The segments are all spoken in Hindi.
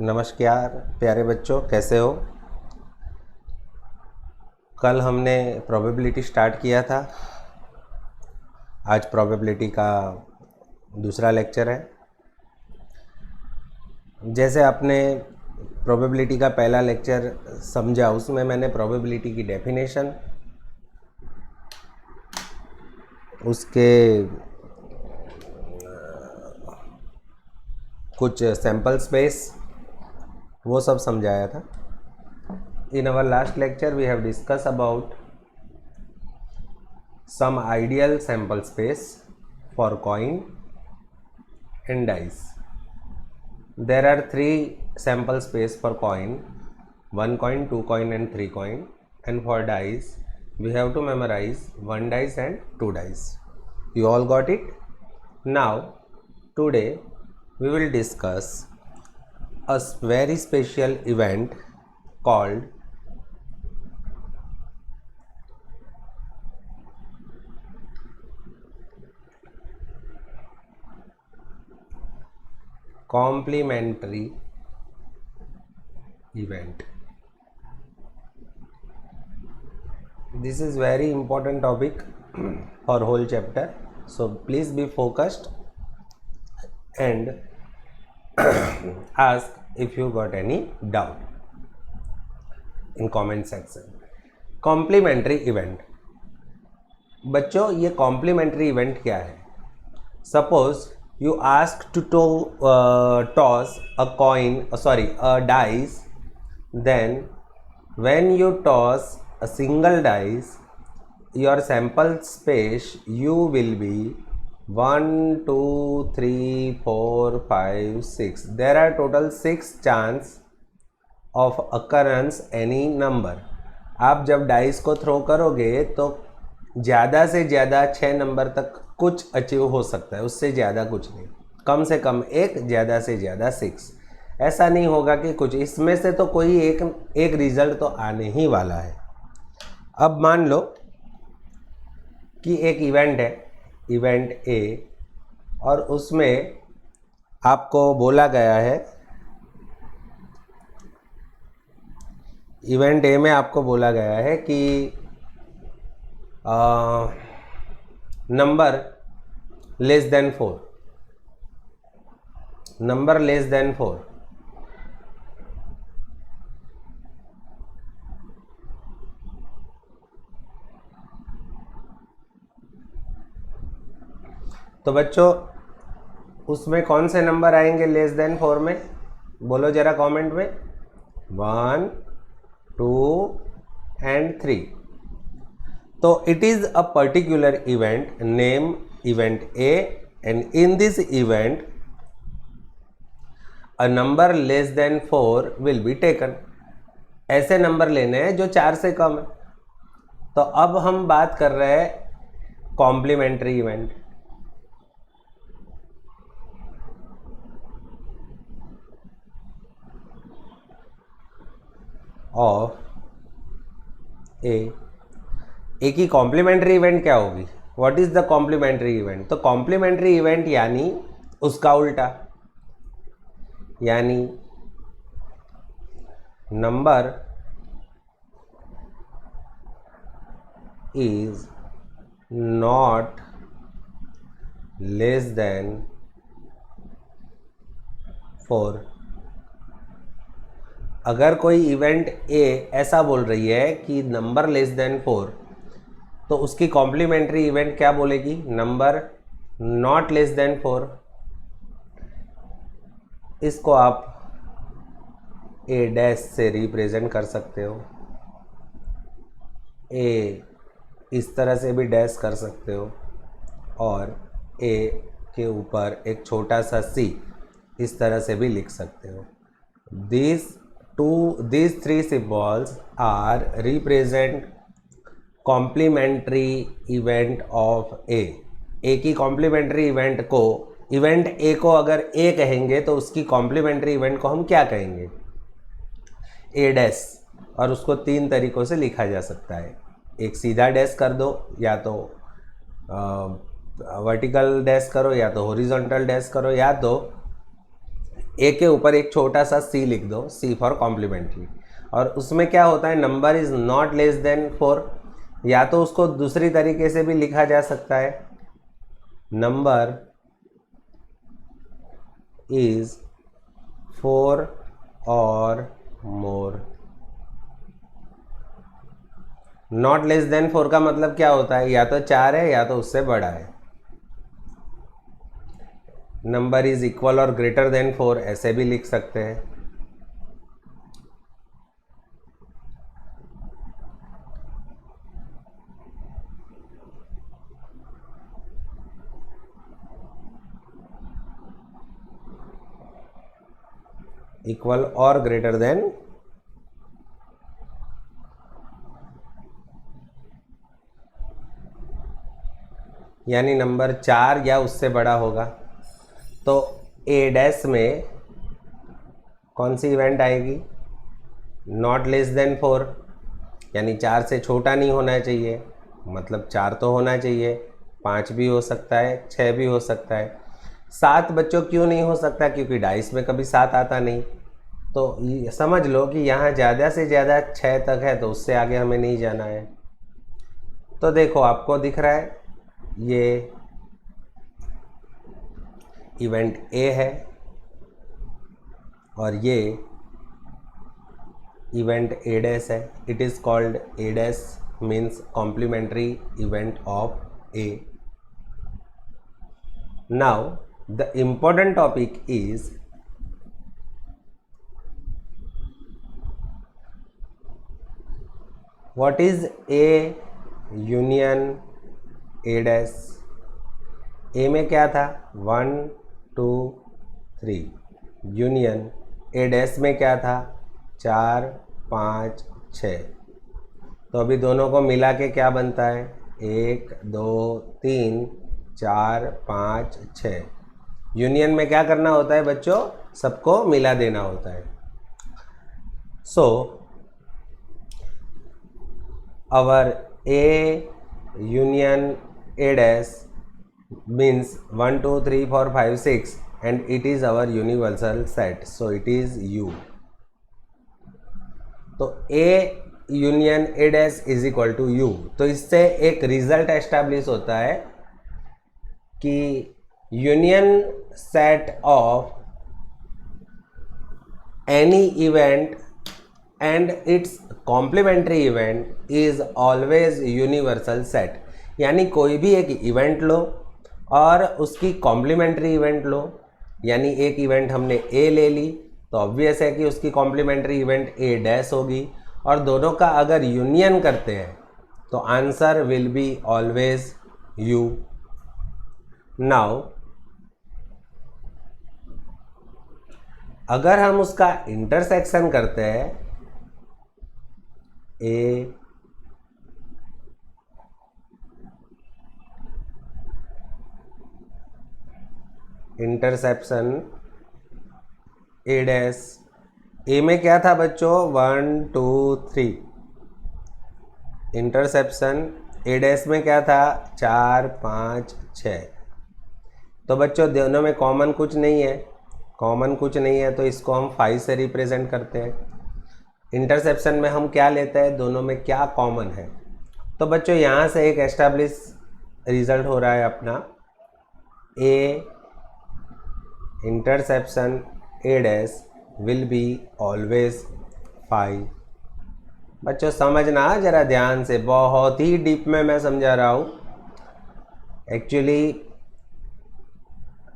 नमस्कार प्यारे बच्चों, कैसे हो। कल हमने प्रोबेबिलिटी स्टार्ट किया था। आज प्रोबेबिलिटी का दूसरा लेक्चर है। जैसे आपने प्रोबेबिलिटी का पहला लेक्चर समझा, उसमें मैंने प्रोबेबिलिटी की डेफिनेशन, उसके कुछ सैम्पल स्पेस, वो सब समझाया था। In our last lecture we have discussed about some ideal sample space for coin and dice. There are three sample space for coin: 1 coin, 2 coin and 3 coin. And for dice we have to memorize 1 dice and 2 dice. You all got it? Now today we will discuss a very special event called complementary event. This is very important topic for whole chapter, so please be focused and ask if you got any doubt in comment section. Complementary event. बच्चों, ये complementary event क्या है? Suppose you ask to toss a coin, a dice. Then when you toss a single dice, your sample space you will be 1 2 3 4 5 6. There are total 6 chance of occurrence any number. आप जब डाइस को थ्रो करोगे तो ज़्यादा से ज़्यादा 6 नंबर तक कुछ अचीव हो सकता है, उससे ज़्यादा कुछ नहीं। कम से कम एक, ज़्यादा से ज़्यादा 6। ऐसा नहीं होगा कि कुछ, इसमें से तो कोई एक रिजल्ट तो आने ही वाला है। अब मान लो कि एक इवेंट है, इवेंट ए, और उसमें आपको बोला गया है, इवेंट ए में आपको बोला गया है कि number less than 4, number less than 4। तो बच्चों, उसमें कौन से नंबर आएंगे लेस देन 4 में? बोलो जरा कमेंट में। 1 2 and 3. तो it is a particular event named event A, and in this event a number less than 4 will be taken. ऐसे नंबर लेने हैं जो 4 से कम है। तो अब हम बात कर रहे हैं कॉम्प्लीमेंट्री इवेंट। ऑफ ए की कॉम्प्लीमेंट्री इवेंट क्या होगी? What is the complementary event? तो कॉम्प्लीमेंट्री इवेंट यानी उसका उल्टा, यानी number is not less than 4। अगर कोई इवेंट ए ऐसा बोल रही है कि नंबर लेस देन 4, तो उसकी कॉम्प्लीमेंट्री इवेंट क्या बोलेगी? Number not less than 4। इसको आप ए डैश से रिप्रेजेंट कर सकते हो, ए इस तरह से भी डैश कर सकते हो, और ए के ऊपर एक छोटा सा सी इस तरह से भी लिख सकते हो। These three symbols are represent complementary event of A. A की complementary event को, इवेंट ए को अगर ए कहेंगे तो उसकी कॉम्प्लीमेंट्री इवेंट को हम क्या कहेंगे? ए डैश। और उसको 3 तरीक़ों से लिखा जा सकता है। एक सीधा डैश कर दो, या तो वर्टिकल डैश करो, या तो हॉरिजॉन्टल डैश करो, या तो ए के ऊपर एक छोटा सा सी लिख दो, सी फॉर कॉम्प्लीमेंट्री, और उसमें क्या होता है, number is not less than 4, या तो उसको दूसरी तरीके से भी लिखा जा सकता है, नंबर इज 4 और मोर। नॉट लेस देन 4 का मतलब क्या होता है, या तो 4 है या तो उससे बड़ा है। नंबर इज इक्वल और ग्रेटर देन 4 ऐसे भी लिख सकते हैं। इक्वल और ग्रेटर देन यानी नंबर 4 या उससे बड़ा होगा। तो ए डैश में कौन सी इवेंट आएगी, नॉट लेस देन 4, यानी 4 से छोटा नहीं होना चाहिए, मतलब 4 तो होना चाहिए, 5 भी हो सकता है, 6 भी हो सकता है। 7 बच्चों क्यों नहीं हो सकता, क्योंकि डाइस में कभी 7 आता नहीं। तो समझ लो कि यहाँ ज़्यादा से ज़्यादा 6 तक है, तो उससे आगे हमें नहीं जाना है। तो देखो आपको दिख रहा है ये इवेंट ए है और ये इवेंट ए डैश है। It is called A dash, means complementary event of A. Now the important topic is what is A union A dash. A में क्या था, 1 2 3, यूनियन ए डैश में क्या था, 4 5 6। तो अभी दोनों को मिला के क्या बनता है, 1 2 3 4 5 6। यूनियन में क्या करना होता है बच्चों, सबको मिला देना होता है। सो our A union A dash means 1 2 3 4 5 6 and it is our universal set, so it is U. तो A union A dash is equal to U। तो इससे एक रिजल्ट एस्टैब्लिश होता है कि union set of any event and its complementary event is always universal set. यानी कोई भी एक इवेंट लो और उसकी कॉम्प्लीमेंट्री इवेंट लो, यानी एक इवेंट हमने ए ले ली तो ऑब्वियस है कि उसकी कॉम्प्लीमेंट्री इवेंट ए डैश होगी, और दोनों का अगर यूनियन करते हैं तो answer will be always you. Now अगर हम उसका इंटरसेक्शन करते हैं, ए इंटरसेप्शन ए डैश, ए में क्या था बच्चों, 1 2 3, इंटरसेप्शन ए डैश में क्या था, 4 5 6। तो बच्चों दोनों में कॉमन कुछ नहीं है, कॉमन कुछ नहीं है तो इसको हम 5 से रिप्रेजेंट करते हैं। इंटरसेप्शन में हम क्या लेते हैं, दोनों में क्या कॉमन है। तो बच्चों यहाँ से एक एस्टैब्लिश रिजल्ट हो रहा है अपना, A intersection A dash will be always 5। बच्चों समझना ज़रा ध्यान से, बहुत ही डीप में मैं समझा रहा हूँ। एक्चुअली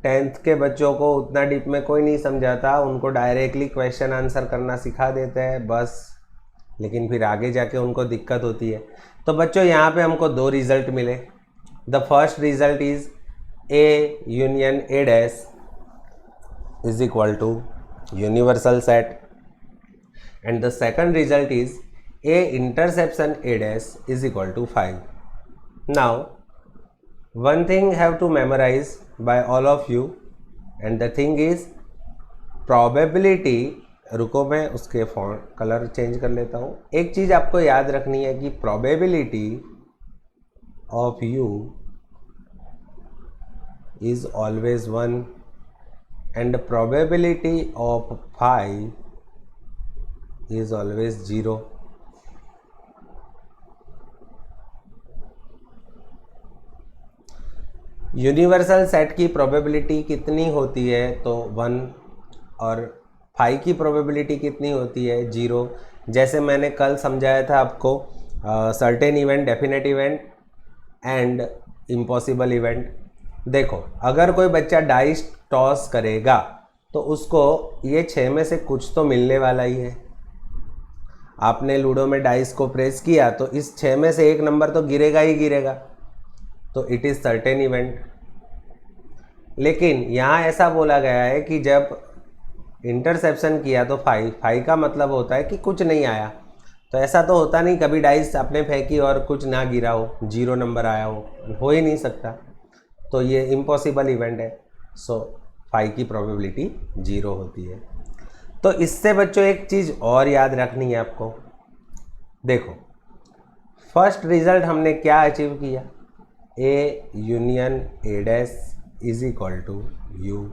10th के बच्चों को उतना डीप में कोई नहीं समझाता, उनको डायरेक्टली क्वेश्चन आंसर करना सिखा देते हैं बस, लेकिन फिर आगे जाके उनको दिक्कत होती है। तो बच्चों यहाँ पे हमको 2 रिजल्ट मिले। The first result is A union A dash is equal to universal set, and the second result is A intersection A dash is equal to 5. Now one thing have to memorize by all of you, and the thing is probability। रुको मैं उसके फॉन्ट कलर चेंज कर लेता हूँ। एक चीज़ आपको याद रखनी है कि probability of u is always 1, and probability of phi is always 0. Universal set की प्रोबेबिलिटी कितनी होती है? तो 1, और फाई की प्रोबेबिलिटी कितनी होती है? 0. जैसे मैंने कल समझाया था आपको, certain event, definite event and impossible event. देखो, अगर कोई बच्चा डाइस टॉस करेगा तो उसको ये 6 में से कुछ तो मिलने वाला ही है. आपने लूडो में डाइस को प्रेस किया तो इस 6 में से एक नंबर तो गिरेगा ही गिरेगा, तो इट इज़ सर्टेन इवेंट. लेकिन यहाँ ऐसा बोला गया है कि जब इंटरसेप्शन किया तो फाई का मतलब होता है कि कुछ नहीं आया. तो ऐसा तो होता नहीं, कभी डाइस आपने फेंकी और कुछ ना गिरा हो, 0 नंबर आया हो ही नहीं सकता. तो ये इम्पॉसिबल इवेंट है. सो फाई की प्रोबेबिलिटी 0 होती है. तो इससे बच्चों एक चीज़ और याद रखनी है आपको. देखो, फर्स्ट रिजल्ट हमने क्या अचीव किया? A union A dash is equal to U.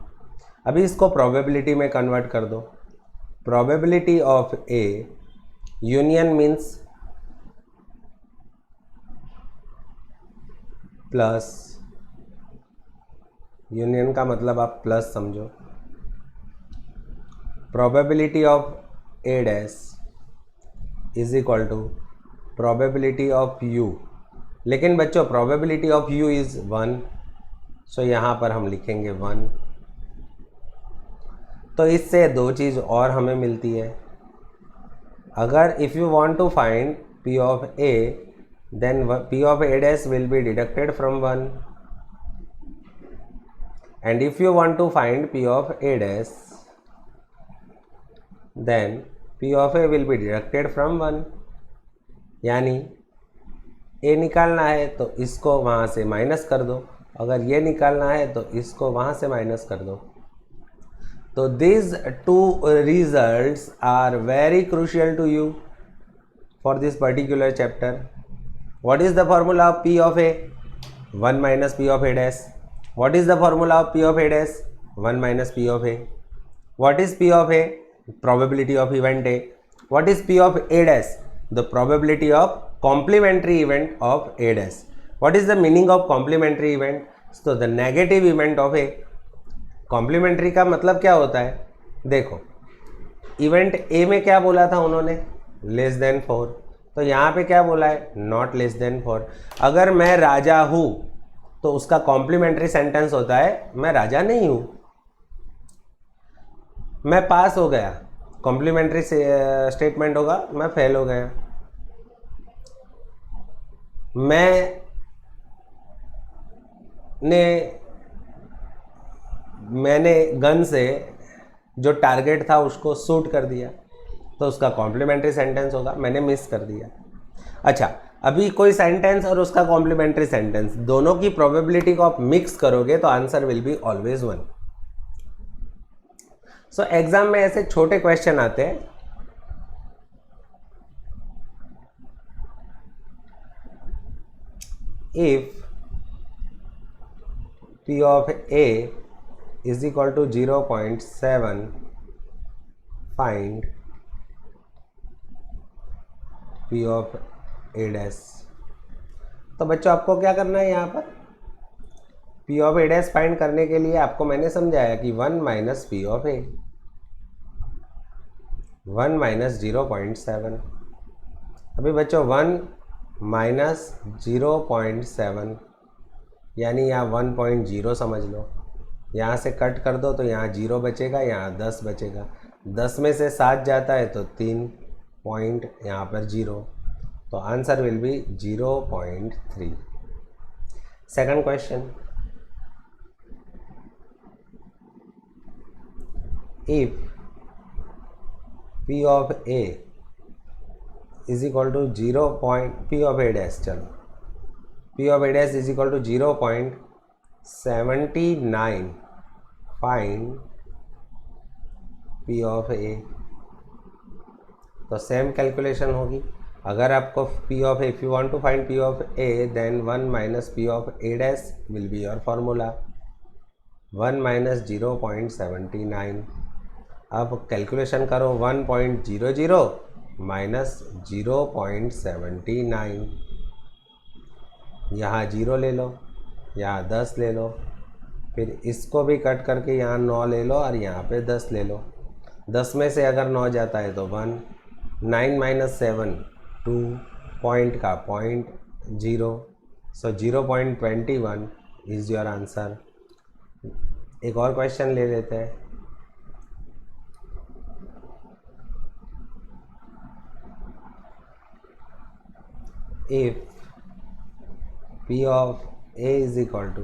अभी इसको प्रोबेबिलिटी में कन्वर्ट कर दो. Probability of A union means plus, union का मतलब आप प्लस समझो. Probability of A dash is equal to probability of U. लेकिन बच्चों probability of u is 1, so यहाँ पर हम लिखेंगे 1. तो इससे दो चीज़ और हमें मिलती है. अगर if you want to find p of a, then p of a dash will be deducted from 1, and if you want to find p of a dash, then p of a will be deducted from 1. यानी ए निकालना है तो इसको वहाँ से माइनस कर दो, अगर ये निकालना है तो इसको वहाँ से माइनस कर दो. तो these two results are very crucial to you for this particular chapter. What is the formula of P of A? 1 minus P of A dash. What is the formula of P of A dash? 1 minus P of A. What is P of A? Probability of event A. What is P of A dash? The probability of complementary event of A dash. What is the meaning of complementary event? So the negative event of A. Complementary का मतलब क्या होता है? देखो, इवेंट ए में क्या बोला था उन्होंने? Less than 4. तो यहाँ पे क्या बोला है? Not less than 4. अगर मैं राजा हूँ तो उसका कॉम्प्लीमेंट्री सेंटेंस होता है मैं राजा नहीं हूँ. मैं पास हो गया, कॉम्प्लीमेंट्री स्टेटमेंट होगा मैं फेल हो गया. मैंने गन से जो टारगेट था उसको शूट कर दिया, तो उसका कॉम्प्लीमेंट्री सेंटेंस होगा मैंने मिस कर दिया. अच्छा, अभी कोई सेंटेंस और उसका कॉम्प्लीमेंट्री सेंटेंस दोनों की प्रोबेबिलिटी को आप मिक्स करोगे तो answer will be always 1. So exam में ऐसे छोटे क्वेश्चन आते हैं. If P of A is equal to 0.7, find P of A dash. तो बच्चों आपको क्या करना है यहाँ पर? P of A dash find करने के लिए आपको मैंने समझाया कि 1 minus P of A, 1 minus 0.7. अभी बच्चों 1 माइनस 0.7 यानी यहाँ 1.0 समझ लो. यहाँ से कट कर दो तो यहाँ 0 बचेगा, यहाँ 10 बचेगा. 10 में से 7 जाता है तो 3 पॉइंट यहाँ पर 0, तो answer will B 0.3. Second question, if P of A is equal to 0. P of A dash, चलो P of A dash is equal to 0.79, find P of A. तो सेम कैलकुलेशन होगी. अगर आपको P of A, if you want to find P of A, then 1 minus P of A dash will be your formula. 1 minus 0.79। अब कैलकुलेशन करो 1.00 माइनस 0.79। यहाँ 0 ले लो, यहाँ 10 ले लो, फिर इसको भी कट करके यहाँ 9 ले लो और यहाँ पे 10 ले लो। 10 में से अगर 9 जाता है तो 1, 9 माइनस 7 2, पॉइंट का 0.0, सो 0.21 इज़ योर आंसर। एक और क्वेश्चन ले लेते हैं। If P of A is equal to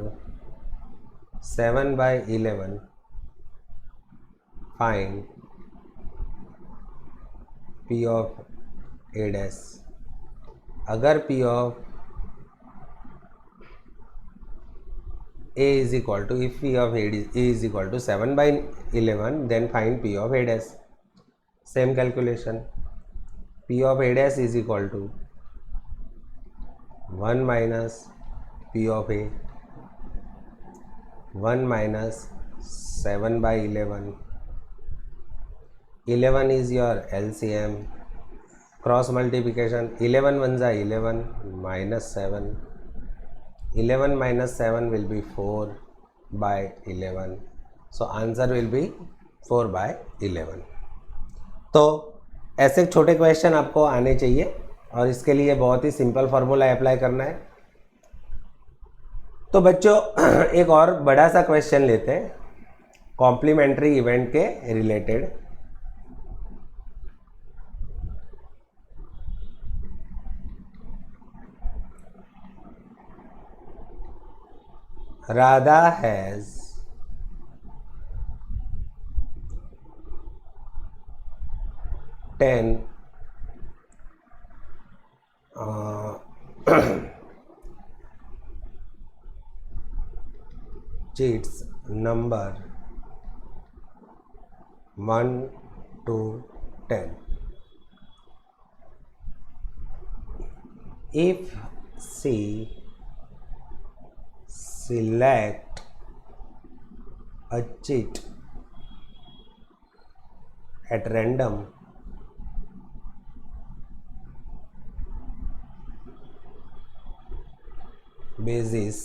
7/11, find P of A dash। अगर P of A is equal to, if P of A is equal to 7/11, then find P of A dash। Same calculation, P of A dash is equal to 1 minus P of A, 1 minus 7/11, 11 is your LCM, cross multiplication 11 1 जा 11 minus 7, 11 minus 7 will be 4/11, so answer will be 4/11। तो ऐसे छोटे क्वेश्चन आपको आने चाहिए और इसके लिए बहुत ही सिंपल फार्मूला अप्लाई करना है। तो बच्चों एक और बड़ा सा क्वेश्चन लेते हैं कॉम्प्लीमेंट्री इवेंट के related. Radha has ten cheats number 1 to 10। if she select a cheat at random basis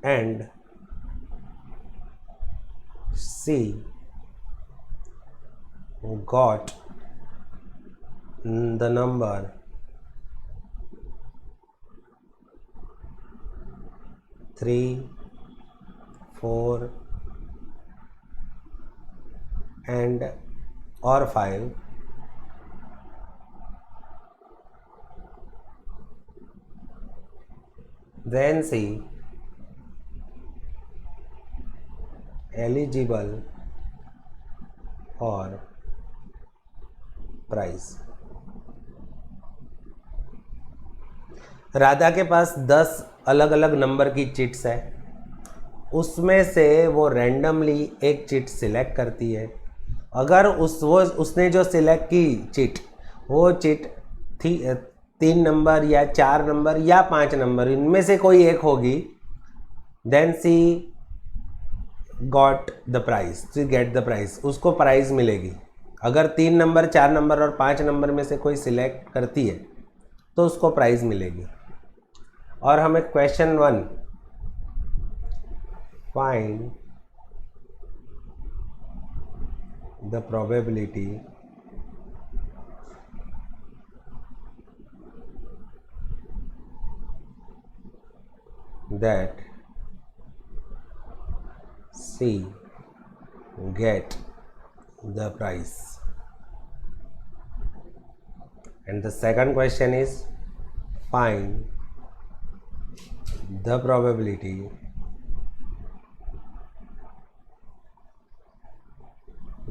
and she got the number 3, 4 and or 5, then she eligible for prize। Radha के पास 10 अलग अलग नंबर की चिट्स है, उसमें से वो रैंडमली एक चिट सिलेक्ट करती है। अगर उसने जो सिलेक्ट की चिट, वो चिट थी 3 नंबर या 4 नंबर या 5 नंबर, इनमें से कोई एक होगी, then C got the prize, C get the prize, उसको प्राइज मिलेगी। अगर 3 नंबर 4 नंबर और 5 नंबर में से कोई सिलेक्ट करती है तो उसको प्राइज मिलेगी। और हमें question 1 find the probability that she get the prize। And the second question is find the probability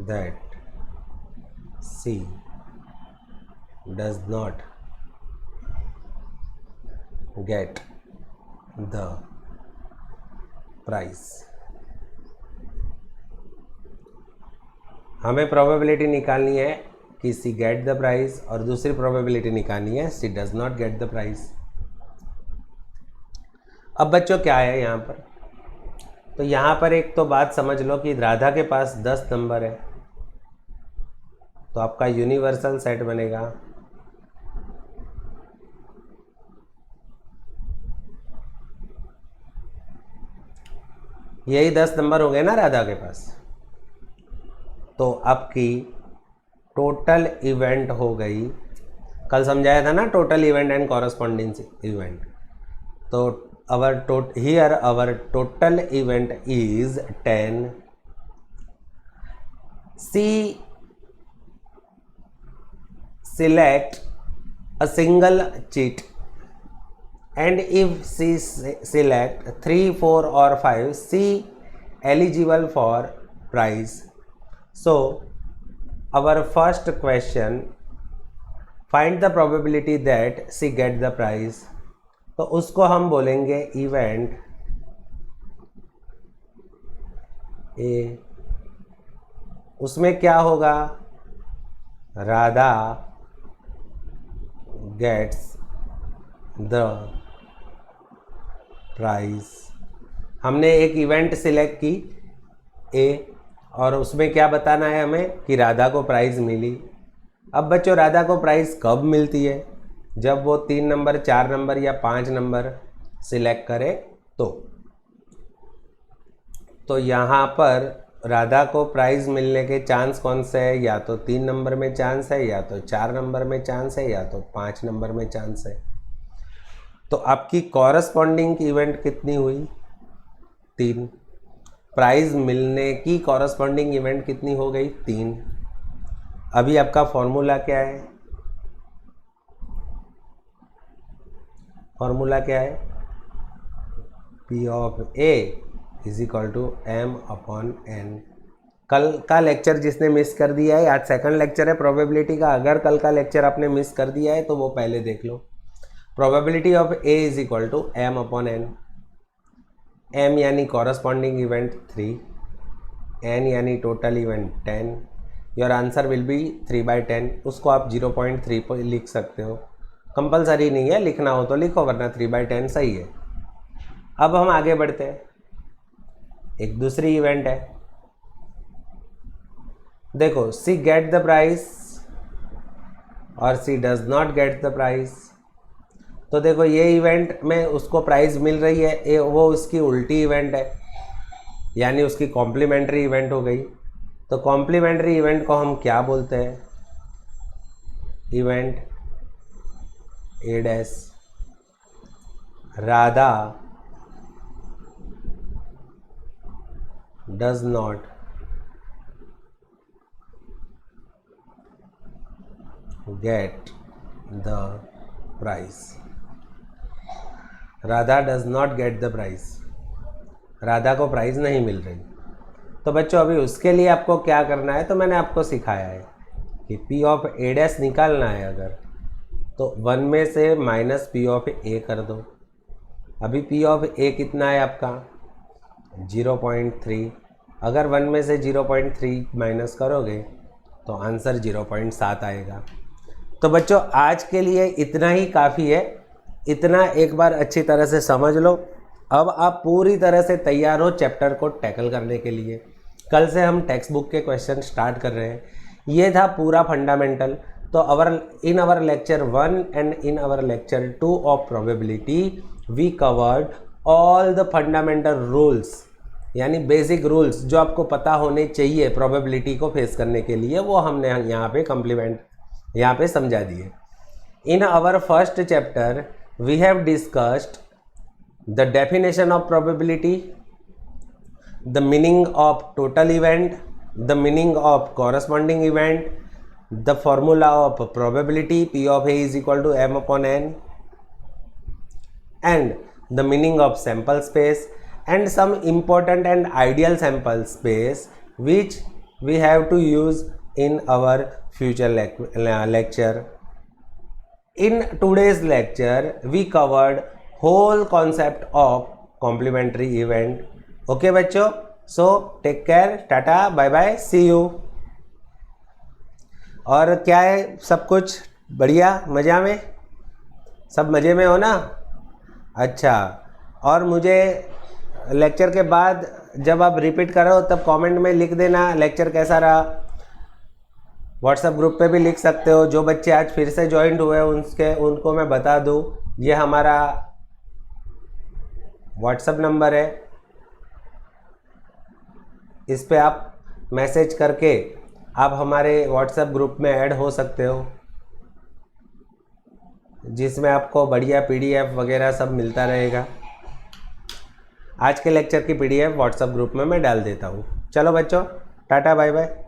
that she does not get the prize। हमें प्रोबेबिलिटी निकालनी है कि सी गेट द प्राइज, और दूसरी प्रोबेबिलिटी निकालनी है she does not get the prize. अब बच्चों क्या है यहाँ पर, तो यहाँ पर एक तो बात समझ लो कि राधा के पास 10 नंबर है, तो आपका यूनिवर्सल सेट बनेगा यही 10 नंबर हो गए ना राधा के पास, तो आपकी टोटल इवेंट हो गई, कल समझाया था ना total event and corresponding event, तो our total event is 10. C select a single cheat, and if C select 3, 4 or 5, C eligible for prize. So our first question, find the probability that C get the prize. तो उसको हम बोलेंगे इवेंट ए, उसमें क्या होगा, राधा गेट्स द प्राइज। हमने एक इवेंट सिलेक्ट की ए, और उसमें क्या बताना है हमें कि राधा को प्राइज मिली। अब बच्चों राधा को प्राइज कब मिलती है, जब वो 3 नंबर 4 नंबर या 5 नंबर सिलेक्ट करे तो यहाँ पर राधा को प्राइज़ मिलने के चांस कौन से है, या तो 3 नंबर में चांस है, या तो 4 नंबर में चांस है, या तो 5 नंबर में चांस है। तो आपकी कॉरस्पॉन्डिंग इवेंट कितनी हुई, 3। प्राइज़ मिलने की कॉरस्पॉन्डिंग इवेंट कितनी हो गई, 3। अभी आपका फॉर्मूला क्या है, फॉर्मूला क्या है, P of A is equal to M/N। कल का लेक्चर जिसने मिस कर दिया है, आज सेकंड लेक्चर है प्रोबेबिलिटी का, अगर कल का लेक्चर आपने मिस कर दिया है तो वो पहले देख लो। Probability of A is equal to M/N। M यानी कॉरस्पॉन्डिंग इवेंट 3, N यानी total event 10। Your answer will be 3/10। उसको आप 0.3 पर लिख सकते हो, कंपलसरी नहीं है, लिखना हो तो लिखो, वरना 3/10 सही है। अब हम आगे बढ़ते हैं, एक दूसरी इवेंट है, देखो सी गेट द प्राइज और she does not get the prize. तो देखो ये इवेंट में उसको प्राइज मिल रही है, वो उसकी उल्टी इवेंट है, यानी उसकी कॉम्प्लीमेंट्री इवेंट हो गई। तो कॉम्प्लीमेंट्री इवेंट को हम क्या बोलते हैं, event A', Radha does not get the prize। Radha does not get the prize, Radha को प्राइज नहीं मिल रही। तो बच्चों अभी उसके लिए आपको क्या करना है, तो मैंने आपको सिखाया है कि P ऑफ A' निकालना है, अगर तो 1 में से माइनस P ऑफ A कर दो। अभी P ऑफ A कितना है आपका, 0.3। अगर 1 में से 0.3 माइनस करोगे तो आंसर 0.7 आएगा। तो बच्चों आज के लिए इतना ही काफ़ी है, इतना एक बार अच्छी तरह से समझ लो। अब आप पूरी तरह से तैयार हो चैप्टर को टैकल करने के लिए। कल से हम टेक्स्ट बुक के क्वेश्चन स्टार्ट कर रहे हैं। ये था पूरा फंडामेंटल। तो in our lecture 1 and in our lecture 2 of probability we covered all the fundamental rules, यानी बेसिक रूल्स जो आपको पता होने चाहिए प्रोबेबिलिटी को फेस करने के लिए, वो हमने यहाँ पे समझा दिए। In our first chapter we have discussed the definition of probability, the meaning of total event, the meaning of corresponding event, the formula of probability P of A is equal to M/N, and the meaning of sample space, and some important and ideal sample space which we have to use in our future lecture. In today's lecture we covered whole concept of complementary event. Okay bachcho, so take care, tata, bye bye, see you. और क्या है, सब कुछ बढ़िया, मज़ा में, सब मज़े में हो ना? अच्छा, और मुझे लेक्चर के बाद जब आप रिपीट करो तब कमेंट में लिख देना लेक्चर कैसा रहा। व्हाट्सएप ग्रुप पे भी लिख सकते हो। जो बच्चे आज फिर से ज्वाइंट हुए उनको मैं बता दूँ, ये हमारा व्हाट्सएप नंबर है, इस पे आप मैसेज करके आप हमारे व्हाट्सएप ग्रुप में ऐड हो सकते हो, जिसमें आपको बढ़िया पीडीएफ वगैरह सब मिलता रहेगा। आज के लेक्चर की पीडीएफ व्हाट्सएप ग्रुप में मैं डाल देता हूँ। चलो बच्चों, टाटा बाय बाय।